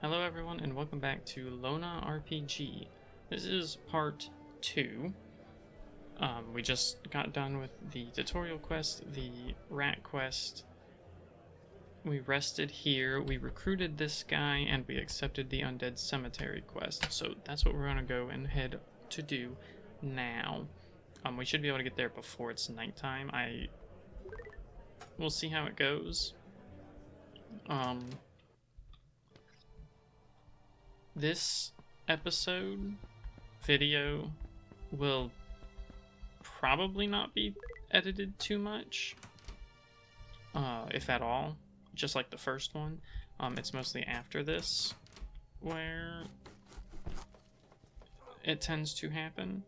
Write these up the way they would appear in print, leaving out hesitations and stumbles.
Hello everyone and welcome back to LonaRPG. This is part 2. We just got done with the tutorial quest, the rat quest. We rested here, we recruited this guy, and we accepted the undead cemetery quest. So that's what we're going to go and head to do now. We should be able to get there before it's nighttime. We'll see how it goes. This episode video will probably not be edited too much, if at all, just like the first one. It's mostly after this where it tends to happen.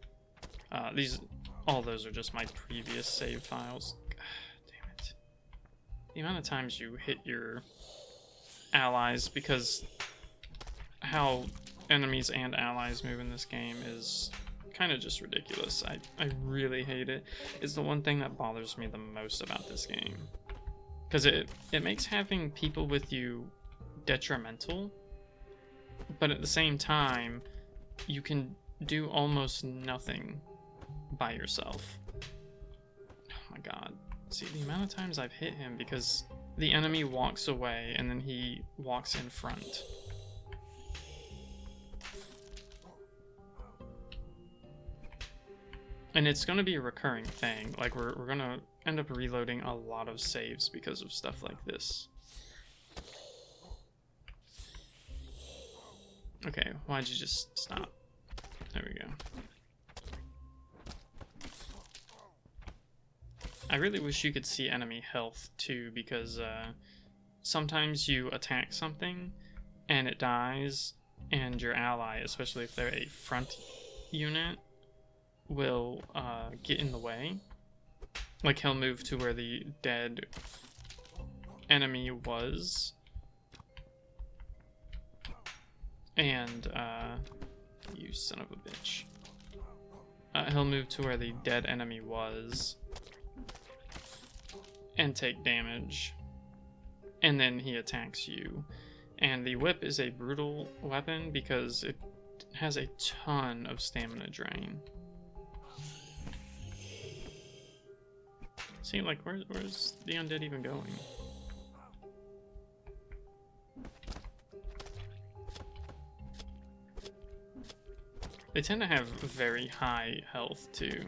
All those are just my previous save files. Damn it. The amount of times you hit your allies, because how enemies and allies move in this game is kind of just ridiculous. I really hate it. It's the one thing that bothers me the most about this game, because it makes having people with you detrimental, but at the same time you can do almost nothing by yourself. Oh my god. See, the amount of times I've hit him because the enemy walks away and then he walks in front. And it's going to be a recurring thing. Like, we're going to end up reloading a lot of saves because of stuff like this. Okay, why'd you just stop? There we go. I really wish you could see enemy health too, because sometimes you attack something and it dies, and your ally, especially if they're a front unit, will get in the way. Like, he'll move to where the dead enemy was, and you son of a bitch. He'll move to where the dead enemy was and take damage, and then he attacks you. And the whip is a brutal weapon because it has a ton of stamina drain. See, like, where's the undead even going? They tend to have very high health too.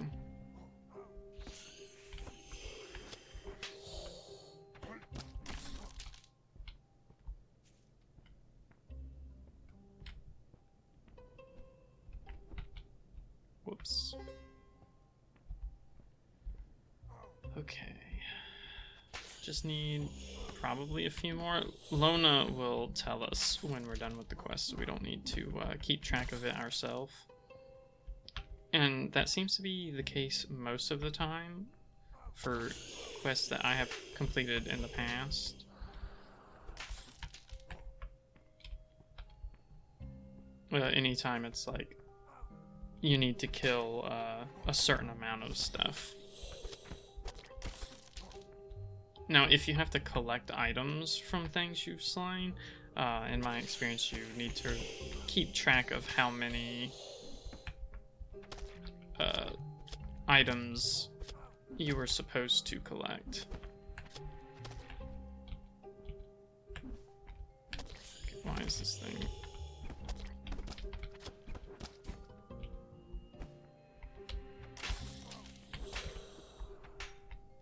Whoops. Okay. Just need probably a few more. Lona will tell us when we're done with the quest, so we don't need to keep track of it ourselves. And that seems to be the case most of the time for quests that I have completed in the past. Anytime it's like you need to kill a certain amount of stuff. Now, if you have to collect items from things you've slain, in my experience, you need to keep track of how many items you were supposed to collect. Okay, why is this thing?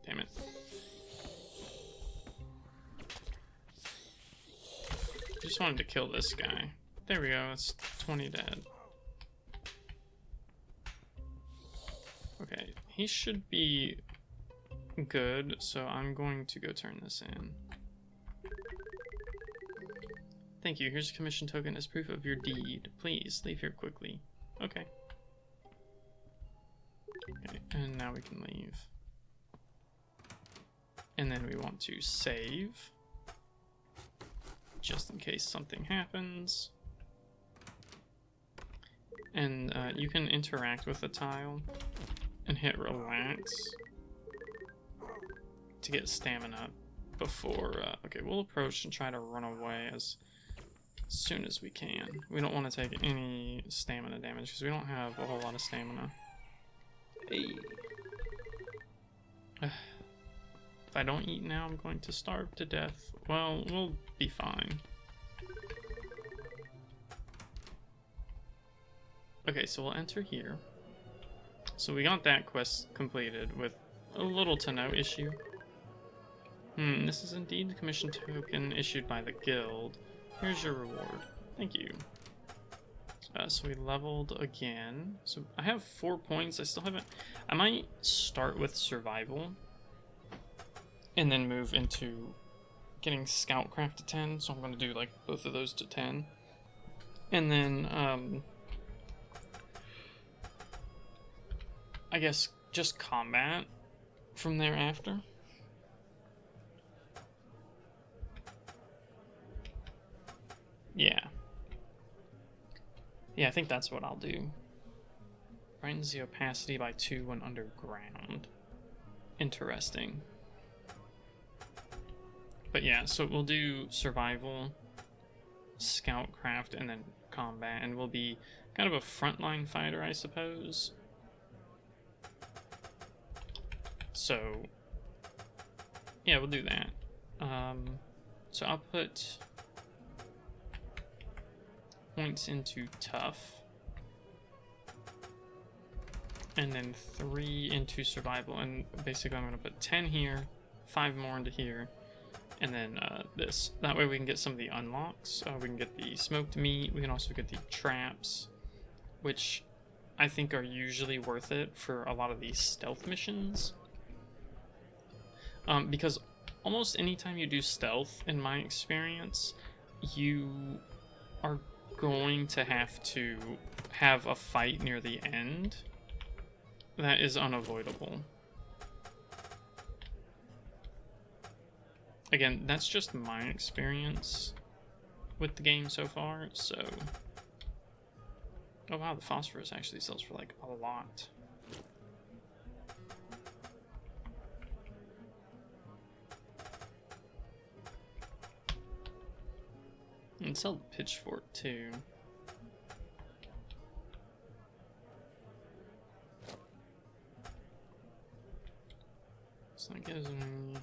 Damn it. I just wanted to kill this guy. There we go, that's 20 dead. Okay, he should be good, so I'm going to go turn this in. Thank you, here's a commission token as proof of your deed. Please, leave here quickly. Okay. Okay, and now we can leave. And then we want to save, just in case something happens. And you can interact with the tile and hit relax to get stamina before... okay, we'll approach and try to run away as as soon as we can. We don't want to take any stamina damage because we don't have a whole lot of stamina. Hey. If I don't eat now, I'm going to starve to death. Well, we'll be fine. Okay, so we'll enter here. So we got that quest completed with a little to no issue. This is indeed the commission token issued by the guild. Here's your reward. Thank you. So we leveled again. So I have 4 points. I still haven't... I might start with survival and then move into getting scoutcraft to 10. So I'm going to do like both of those to 10. And then I guess just combat from thereafter. Yeah, I think that's what I'll do. Brightens the opacity by 2 when underground. Interesting. But yeah, so we'll do survival, scoutcraft, and then combat, and we'll be kind of a frontline fighter, I suppose. So yeah, we'll do that. So I'll put points into tough, and then 3 into survival, and basically I'm going to put 10 here, 5 more into here, and then this. That way we can get some of the unlocks. We can get the smoked meat, we can also get the traps, which I think are usually worth it for a lot of these stealth missions. Because almost anytime you do stealth, in my experience, you are going to have a fight near the end. That is unavoidable. Again, that's just my experience with the game so far, so... Oh wow, the phosphorus actually sells for like a lot. And sell the pitchfork too. So that gives me...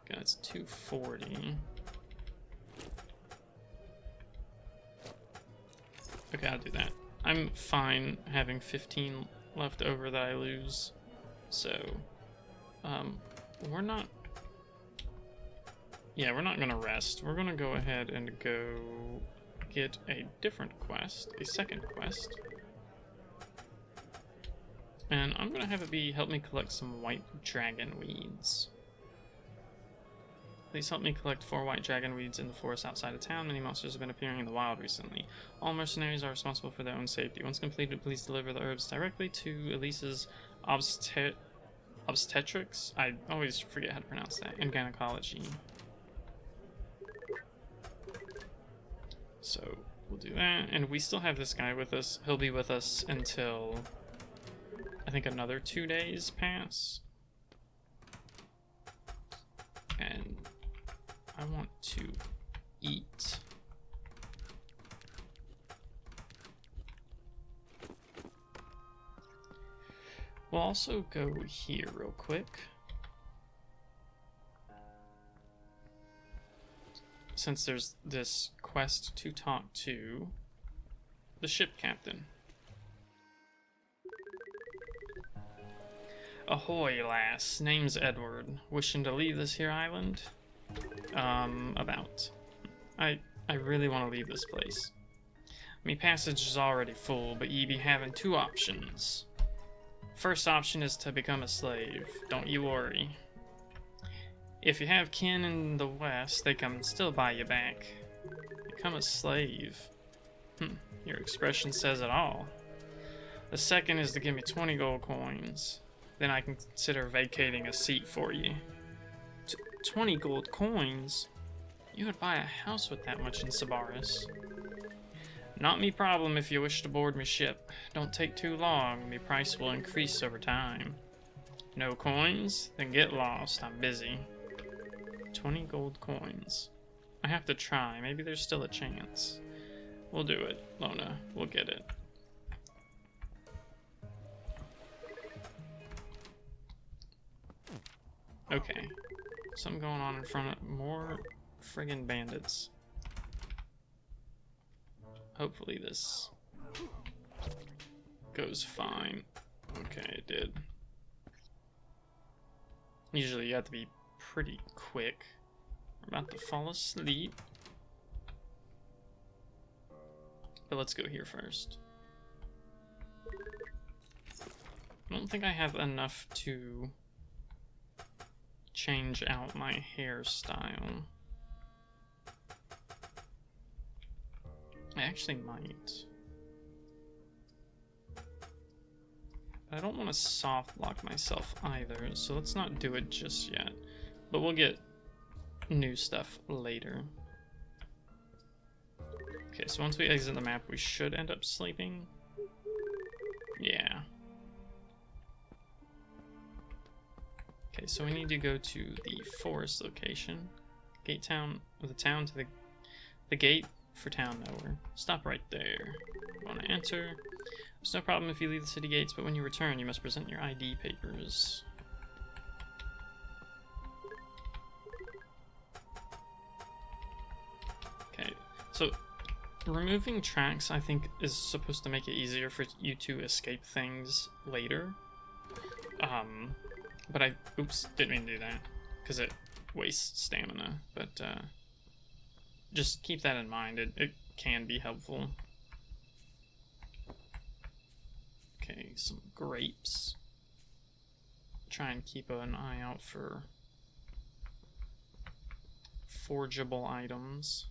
Okay, that's 240. Okay, I'll do that. I'm fine having 15 left over that I lose. So, we're not... Yeah, we're not gonna rest. We're gonna go ahead and go get a different quest, a second quest. And I'm gonna have it be help me collect some white dragon weeds. Please help me collect 4 white dragon weeds in the forest outside of town. Many monsters have been appearing in the wild recently. All mercenaries are responsible for their own safety. Once completed, please deliver the herbs directly to Elise's obstetrics. I always forget how to pronounce that. And gynecology. So we'll do that, and we still have this guy with us. He'll be with us until I think another 2 days pass. And I want to eat. We'll also go here real quick. Since there's this quest to talk to the ship captain. Ahoy, lass. Name's Edward. Wishing to leave this here island? About. I really want to leave this place. Me passage is already full, but ye be having 2 options. First option is to become a slave. Don't you worry. If you have kin in the west, they can still buy you back. Become a slave. Your expression says it all. The second is to give me 20 gold coins. Then I can consider vacating a seat for you. 20 gold coins? You would buy a house with that much in Sabaris. Not me problem if you wish to board me ship. Don't take too long, me price will increase over time. No coins? Then get lost, I'm busy. 20 gold coins. I have to try. Maybe there's still a chance. We'll do it, Lona. We'll get it. Okay. Something going on in front of more friggin' bandits. Hopefully this goes fine. Okay, it did. Usually you have to be pretty quick. We're about to fall asleep. But let's go here first. I don't think I have enough to change out my hairstyle. I actually might. But I don't want to soft lock myself either, so let's not do it just yet. But we'll get new stuff later. Okay, so once we exit the map, we should end up sleeping. Yeah. Okay, so we need to go to the forest location. Gate town, or the town to the gate for town Noer. Stop right there. You want to enter? There's no problem if you leave the city gates, but when you return, you must present your ID papers. Okay, so removing tracks, I think, is supposed to make it easier for you to escape things later. But I, oops, didn't mean to do that, because it wastes stamina, but just keep that in mind. It can be helpful. Okay, some grapes. Try and keep an eye out for forgeable items.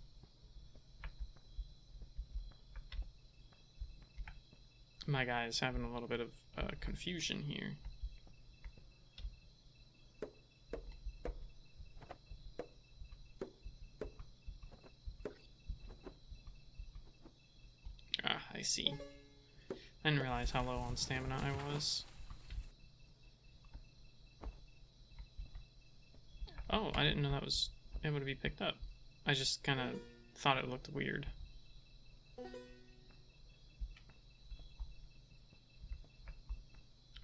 My guy is having a little bit of confusion here. Ah, I see. I didn't realize how low on stamina I was. Oh, I didn't know that was able to be picked up. I just kind of thought it looked weird.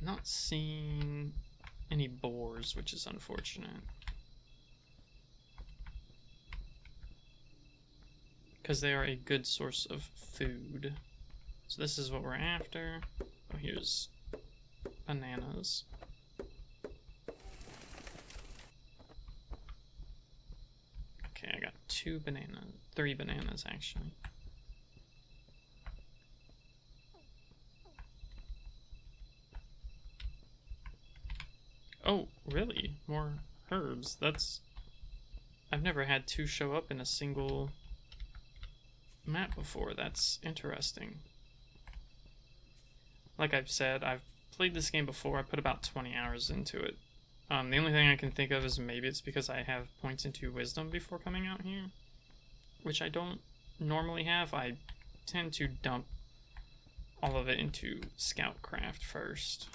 Not seeing any boars, which is unfortunate. Because they are a good source of food. So this is what we're after. Oh, here's bananas. Okay, I got 3 bananas actually. Oh, really? More herbs? I've never had 2 show up in a single map before. That's interesting. Like I've said, I've played this game before. I put about 20 hours into it. The only thing I can think of is maybe it's because I have points into wisdom before coming out here, which I don't normally have. I tend to dump all of it into Scoutcraft first.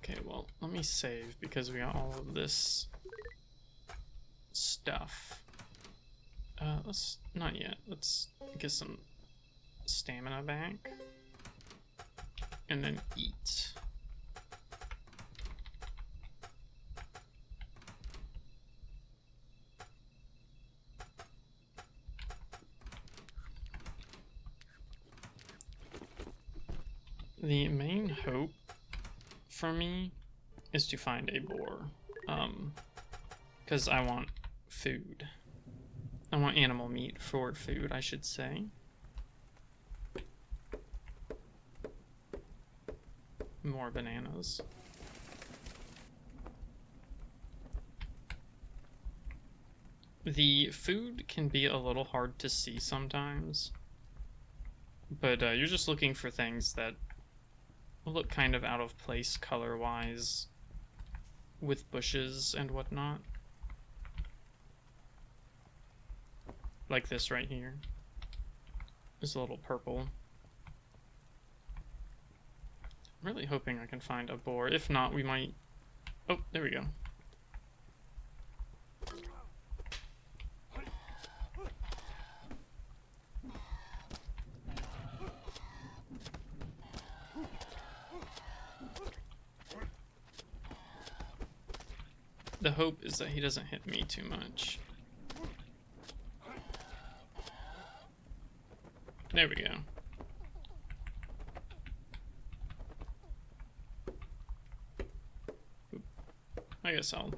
Okay, well, let me save because we got all of this stuff. Let's not yet. Let's get some stamina back and then eat. The main hope for me is to find a boar, because I want food. I want animal meat for food, I should say. More bananas. The food can be a little hard to see sometimes, but you're just looking for things that look kind of out of place color-wise with bushes and whatnot. Like this right here. It's a little purple. I'm really hoping I can find a boar. If not, we might... Oh, there we go. The hope is that he doesn't hit me too much. There we go. Oop. I guess I'll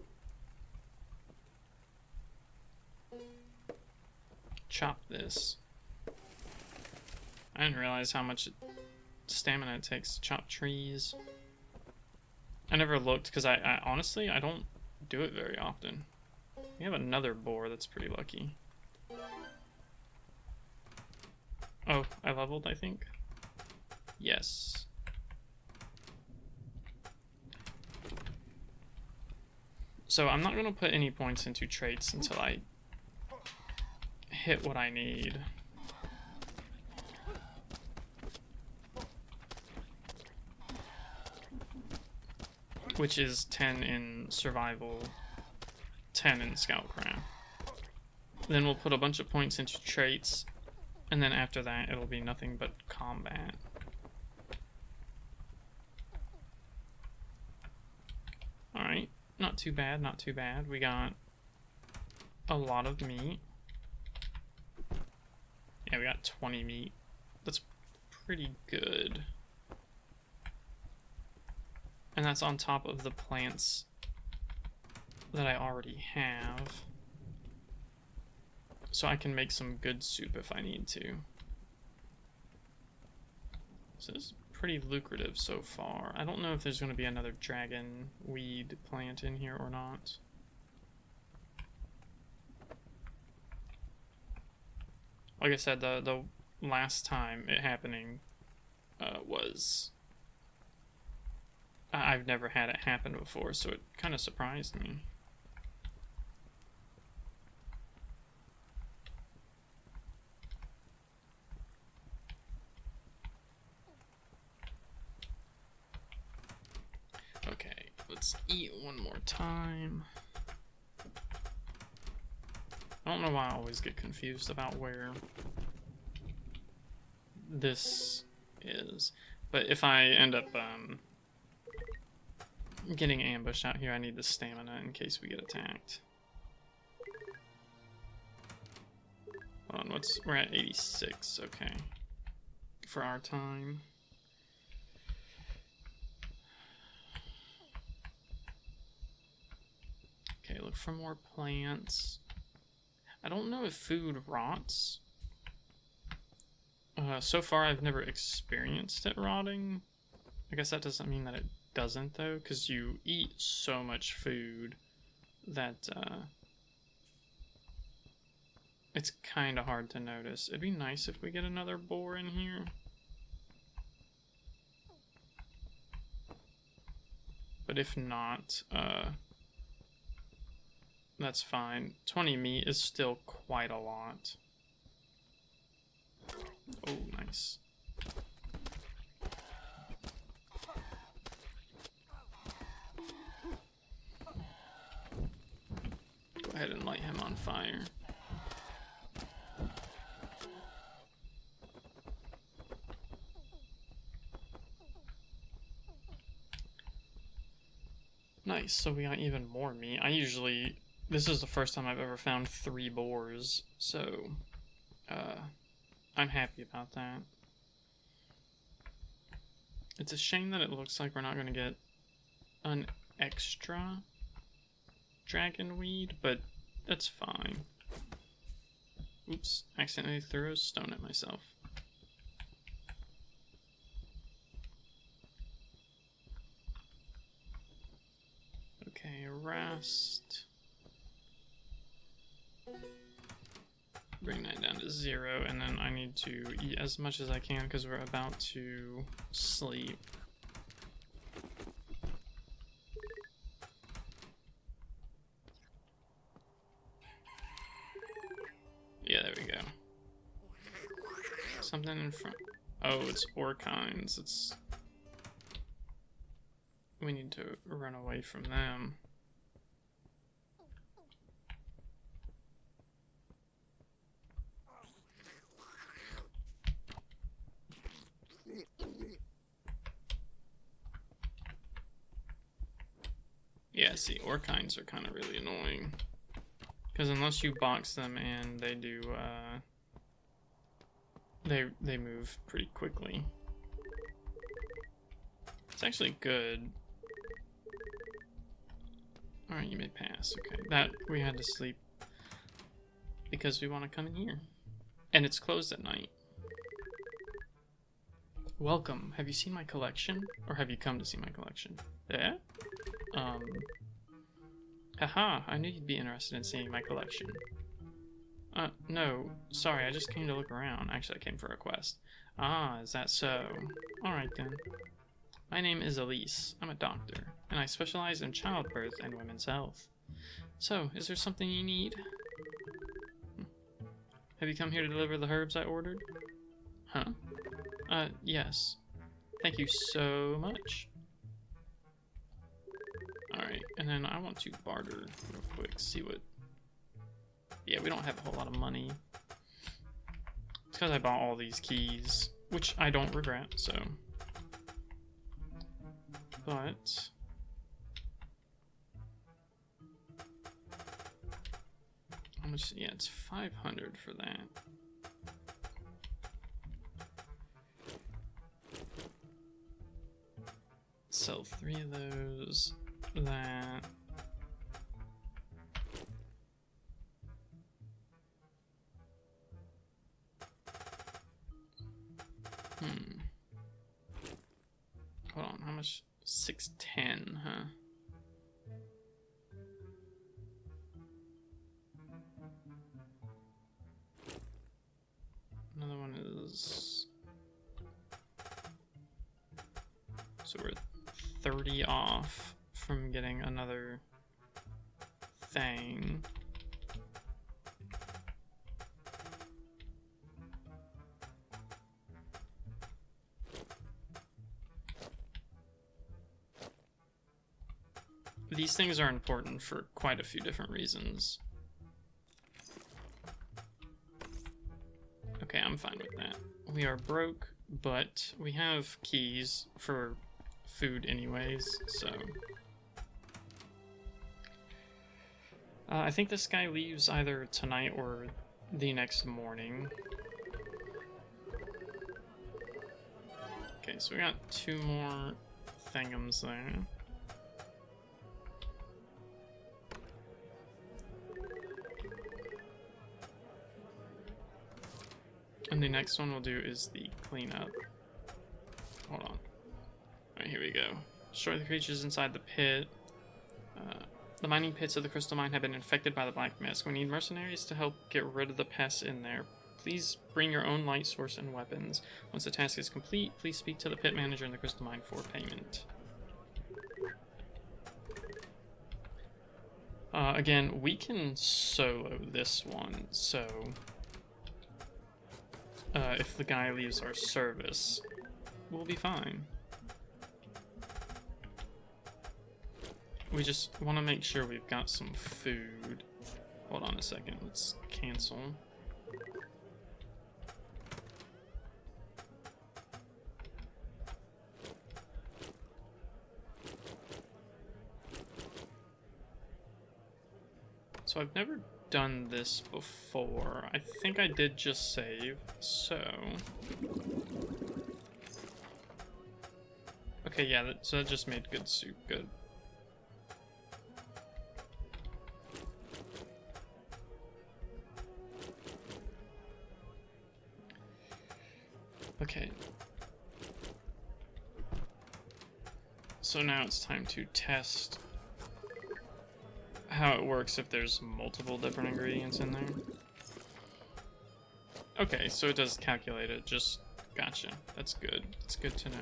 chop this. I didn't realize how much stamina it takes to chop trees. I never looked because I honestly, I don't do it very often. We have another boar that's pretty lucky. Oh, I leveled, I think? Yes. So I'm not going to put any points into traits until I hit what I need. Which is 10 in survival, 10 in scoutcraft. Then we'll put a bunch of points into traits, and then after that it'll be nothing but combat. Alright, not too bad, not too bad. We got a lot of meat. Yeah, we got 20 meat. That's pretty good. And that's on top of the plants that I already have. So I can make some good soup if I need to. So this is pretty lucrative so far. I don't know if there's going to be another dragon weed plant in here or not. Like I said, the last time it happening was... I've never had it happen before, so it kind of surprised me. Okay, let's eat one more time. I don't know why I always get confused about where this is, but if I end up getting ambushed out here, I need the stamina in case we get attacked. Hold on, we're at 86, okay. For our time. Okay, look for more plants. I don't know if food rots. So far I've never experienced it rotting. I guess that doesn't mean that it doesn't though, because you eat so much food that it's kind of hard to notice. It'd be nice if we get another boar in here. But if not, that's fine. 20 meat is still quite a lot. Oh, nice. Go ahead and light him on fire. Nice, so we got even more meat. This is the first time I've ever found 3 boars, so I'm happy about that. It's a shame that it looks like we're not going to get an extra dragon weed, but that's fine. Oops, accidentally threw a stone at myself. Okay, rest. Bring that down to 0, and then I need to eat as much as I can because we're about to sleep. Yeah, there we go. Something in front. Oh, it's orkines. It's we need to run away from them. Yeah, see, Orkines are kind of really annoying. Because unless you box them and they do, they move pretty quickly. It's actually good. Alright, you may pass. Okay, that we had to sleep because we want to come in here. And it's closed at night. Welcome. Have you seen my collection? Or have you come to see my collection? Yeah? Haha, I knew you'd be interested in seeing my collection. No, sorry, I just came to look around. Actually, I came for a quest. Ah, is that so? Alright then. My name is Elise. I'm a doctor, and I specialize in childbirth and women's health. So, is there something you need? Have you come here to deliver the herbs I ordered? Huh? Yes. Thank you so much. Alright, and then I want to barter real quick, see what... Yeah, we don't have a whole lot of money. It's because I bought all these keys, which I don't regret, so... But... How much? Yeah, it's 500 for that. Sell 3 of those. That. Hold on, how much? 610, huh? Another one is... So we're 30 off from getting another thing. These things are important for quite a few different reasons. Okay, I'm fine with that. We are broke, but we have keys for food anyways, so... I think this guy leaves either tonight or the next morning. Okay, so we got 2 more thingums there. And the next one we'll do is the cleanup. Hold on. Alright, here we go. Destroy the creatures inside the pit. The mining pits of the crystal mine have been infected by the black mist. We need mercenaries to help get rid of the pests in there. Please bring your own light source and weapons. Once the task is complete, please speak to the pit manager in the crystal mine for payment. Again, we can solo this one, so... if the guy leaves our service, we'll be fine. We just want to make sure we've got some food. Hold on a second, let's cancel. So I've never done this before. I think I did just save, so... Okay, yeah, so that just made good soup, good. Okay. So now it's time to test how it works if there's multiple different ingredients in there. Okay, so it does calculate it, just gotcha. That's good. It's good to know.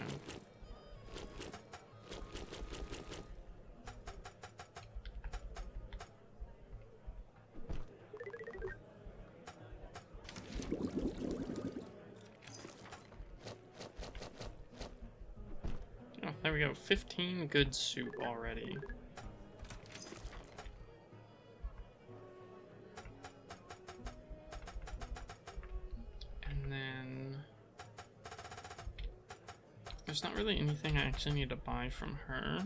we go. 15 good soup already. And then there's not really anything I actually need to buy from her.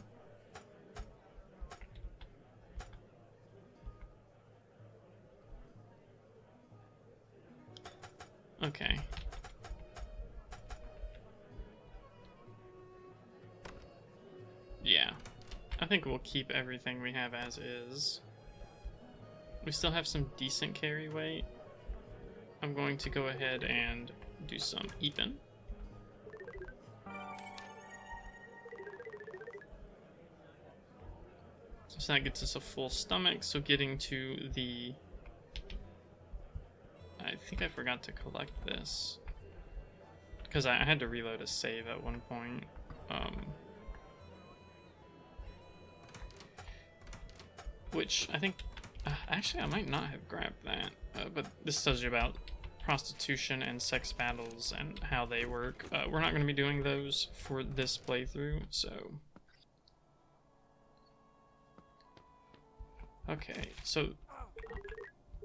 Okay. Yeah. I think we'll keep everything we have as is. We still have some decent carry weight. I'm going to go ahead and do some Eepin. So that gets us a full stomach, so getting to the... I think I forgot to collect this. Because I had to reload a save at one point. Which I think... actually, I might not have grabbed that. But this tells you about prostitution and sex battles and how they work. We're not going to be doing those for this playthrough, so... Okay, so...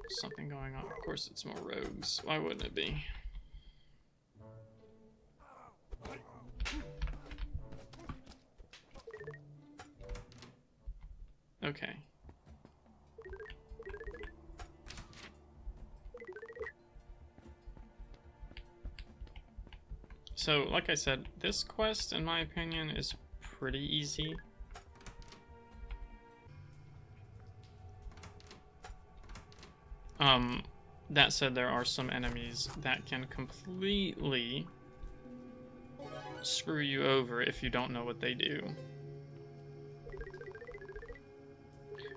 something going on. Of course it's more rogues. Why wouldn't it be? Okay. So, like I said, this quest, in my opinion, is pretty easy. That said, there are some enemies that can completely screw you over if you don't know what they do.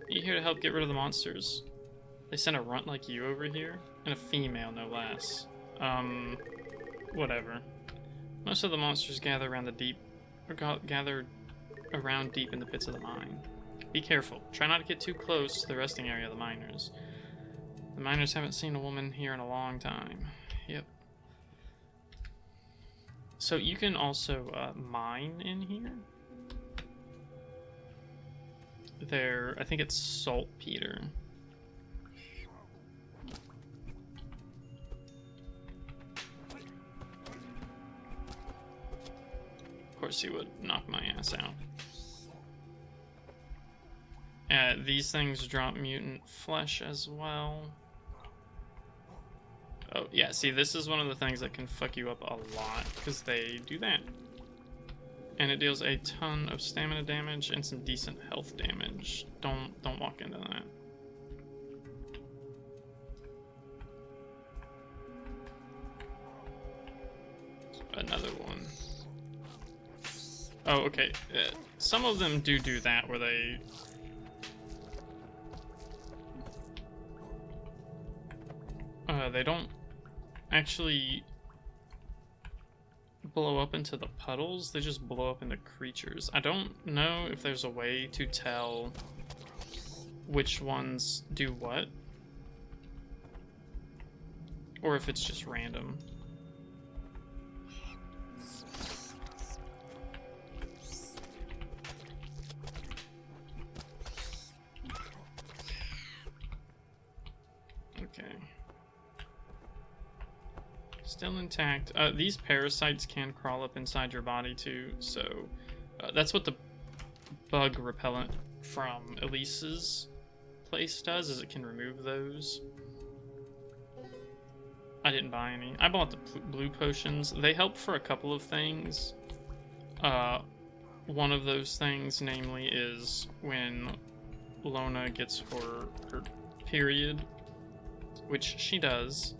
You here to help get rid of the monsters? They sent a runt like you over here? And a female, no less. Whatever. Most of the monsters gather around gather around deep in the pits of the mine. Be careful. Try not to get too close to the resting area of the miners. The miners haven't seen a woman here in a long time. Yep. So you can also mine in here. I think it's saltpeter. Of course he would knock my ass out. These things drop mutant flesh as well. Oh, yeah, see, this is one of the things that can fuck you up a lot, because they do that. And it deals a ton of stamina damage and some decent health damage. Don't walk into that. Another one. Oh, okay. Some of them do that, where they don't actually blow up into the puddles, they just blow up into creatures. I don't know if there's a way to tell which ones do what, or if it's just random. Okay. Still intact. These parasites can crawl up inside your body too, so that's what the bug repellent from Elise's place does, is it can remove those. I didn't buy any. I bought the blue potions. They help for a couple of things. One of those things, namely, is when Lona gets her period, which she does.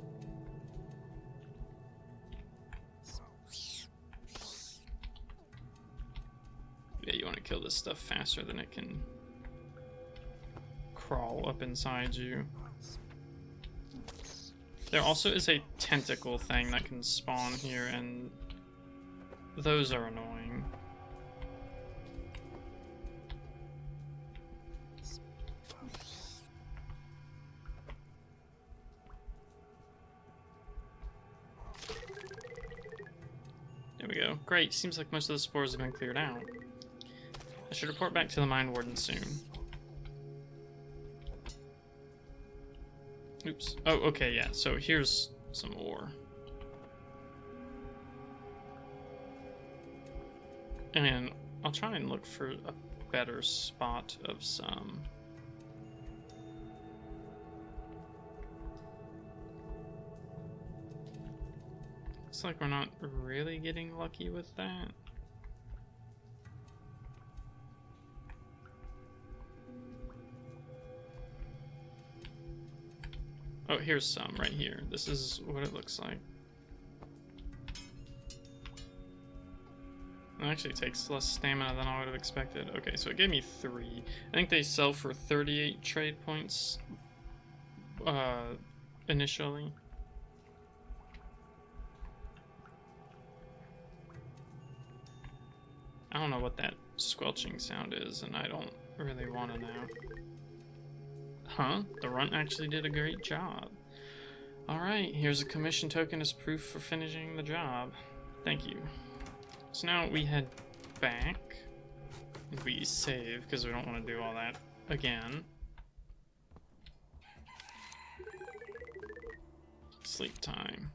Yeah, you want to kill this stuff faster than it can crawl up inside you. There also is a tentacle thing that can spawn here, and those are annoying. There we go. Great. Seems like most of the spores have been cleared out. I should report back to the Mine Warden soon. Oops. Oh, okay, yeah. So here's some ore. And I'll try and look for a better spot of some. Looks like we're not really getting lucky with that. Oh, here's some right here. This is what it looks like. It actually takes less stamina than I would have expected. Okay, so it gave me 3. I think they sell for 38 trade points initially. I don't know what that squelching sound is, and I don't really want to know. Huh? The runt actually did a great job. Alright, here's a commission token as proof for finishing the job. Thank you. So now we head back. We save, because we don't want to do all that again. Sleep time.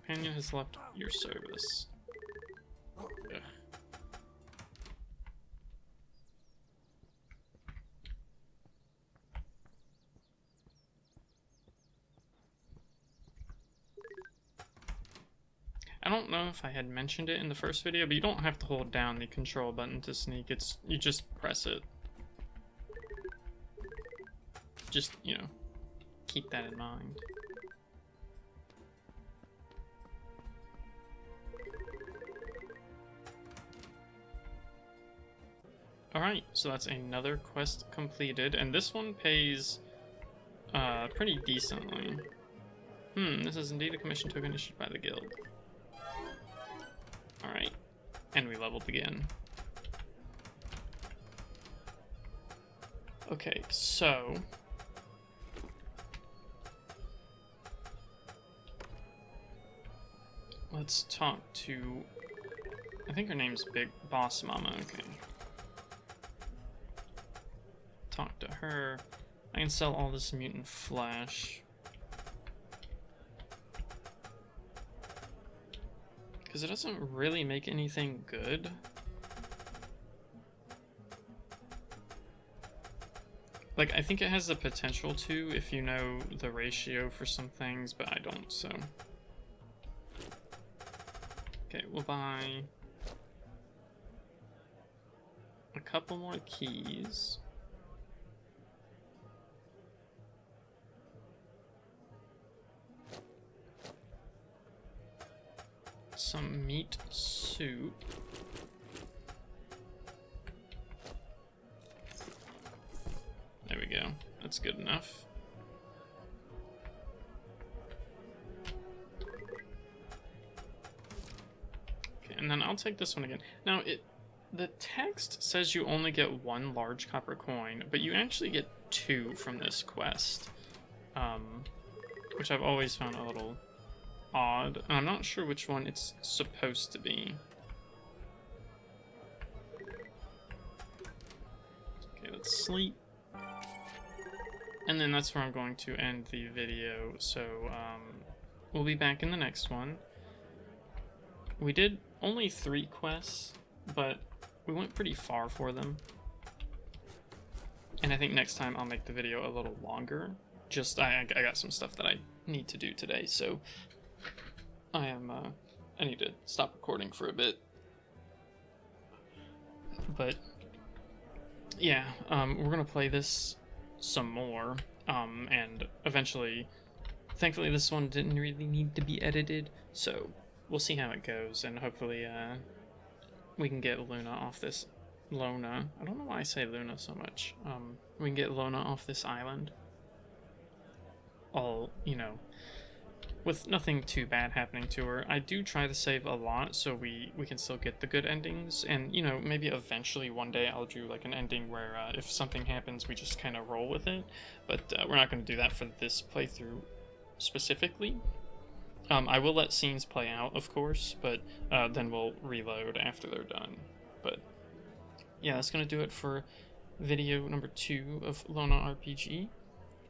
Companion has left your service. Ugh. I don't know if I had mentioned it in the first video, but you don't have to hold down the control button to sneak. You just press it. Just, you know, keep that in mind. Alright, so that's another quest completed, and this one pays pretty decently. This is indeed a commission token issued by the guild. Alright, and we leveled again. Okay, so... let's talk to... I think her name's Big Boss Mama, okay. Talk to her. I can sell all this mutant flesh. Because it doesn't really make anything good. Like, I think it has the potential to if you know the ratio for some things, but I don't, so. Okay, we'll buy a couple more keys. Some meat soup. There we go. That's good enough. Okay, and then I'll take this one again. Now, the text says you only get 1 large copper coin, but you actually get 2 from this quest, which I've always found a little odd. I'm not sure which one it's supposed to be. Okay, let's sleep. And then that's where I'm going to end the video. So we'll be back in the next one. We did only 3 quests, but we went pretty far for them. And I think next time I'll make the video a little longer. Just I got some stuff that I need to do today, so I need to stop recording for a bit. But yeah, we're gonna play this some more, and eventually, thankfully this one didn't really need to be edited, so we'll see how it goes, and hopefully we can get Lona off this Lona. I don't know why I say Luna so much. We can get Lona off this island. All, you know, with nothing too bad happening to her. I do try to save a lot so we can still get the good endings, and you know, maybe eventually one day I'll do like an ending where if something happens we just kind of roll with it, but we're not going to do that for this playthrough specifically. I will let scenes play out, of course, but then we'll reload after they're done. But yeah, that's gonna do it for video number 2 of LonaRPG.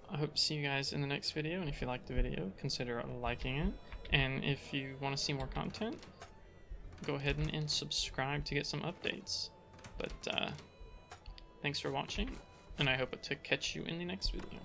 I hope to see you guys in the next video, and if you liked the video, consider liking it. And if you want to see more content, go ahead and subscribe to get some updates. But thanks for watching, and I hope to catch you in the next video.